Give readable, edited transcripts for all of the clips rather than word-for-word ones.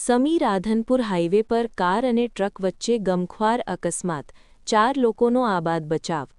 સમી Radhanpur highway પર car અને truck વચ્ચે ગમખ્વાર અકસ્માત, 4 લોકોનો આબાદ બચાવ।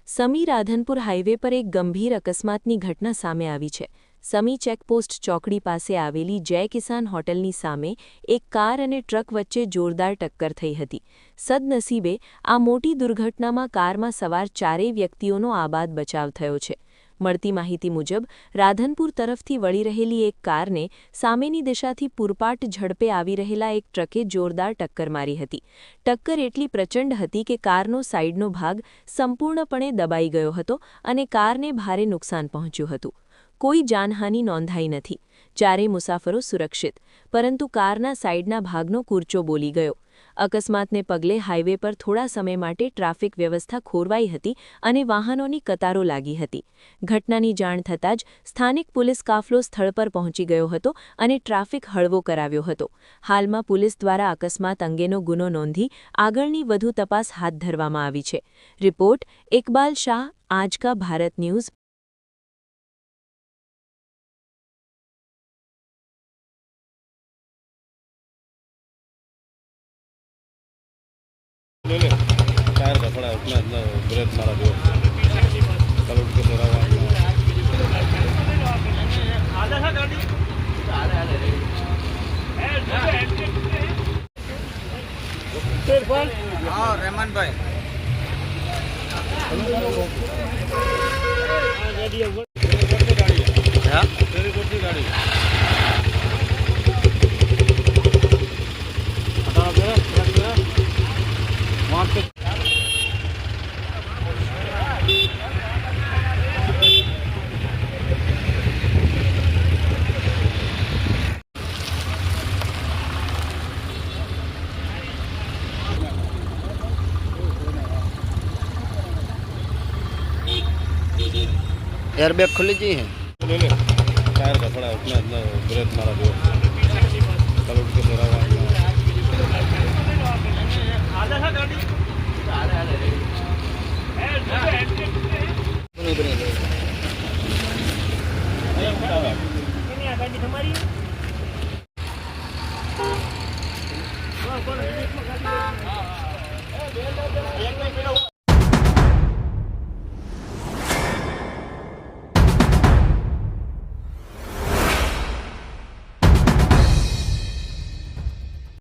સમી રાધનપુર હાઈવે પર એક ગંભીર અકસ્માતની ઘટના સામે આવી છે। સમી ચેકપોસ્ટ ચોકડી પાસે આવેલી જય કિસાન હોટલની સામે એક કાર અને ટ્રક વચ્ચે જોરદાર ટક્કર થઈ હતી। સદનસીબે આ મોટી દુર્ઘટનામાં કારમાં સવાર 4 વ્યક્તિઓનો આબાદ બચાવ થયો છે। મળતી માહિતી મુજબ રાધનપુર તરફથી વળી રહેલી એક કારને સામેની દિશાથી પૂરપાટ ઝડપે આવી રહેલા એક ટ્રકે જોરદાર ટક્કર મારી હતી। ટક્કર એટલી પ્રચંડ હતી કે કારનો સાઈડનો ભાગ સંપૂર્ણપણે દબાઈ ગયો હતો અને કારને ભારે નુકસાન પહોંચ્યું હતું। કોઈ જાનહાનિ નોંધાઈ નથી। ચારેય મુસાફરો સુરક્ષિત, પરંતુ કારના સાઈડના ભાગનો કૂરચો બોલી ગયો। અકસ્માતને પગલે હાઈવે પર થોડા સમય માટે ટ્રાફિક વ્યવસ્થા ખોરવાઈ હતી અને વાહનોની કતારો લાગી હતી। ઘટનાની જાણ થતાં જ સ્થાનિક પોલીસ કાફલો સ્થળ પર પહોંચી ગયો હતો અને ટ્રાફિક હળવો કરાવ્યો હતો। હાલમાં પોલીસ દ્વારા અકસ્માત અંગેનો ગુનો નોંધી આગળની વધુ તપાસ હાથ ધરવામાં આવી છે। રિપોર્ટ ઇકબાલ શાહ, આજ કા ભારત ન્યૂઝ। ले ले टायर का थोड़ा उतना ब्रेक मारा दो कल उठ के थोड़ा आधा सा गाड़ी हाँ रहमान भाई गाड़ी वहाँ पे एयर बैग खुली जी है। ले ले टायर का थोड़ा उतना ब्रेक मारा दो कल उठ के थोड़ा आधा सा गाड़ी हमारी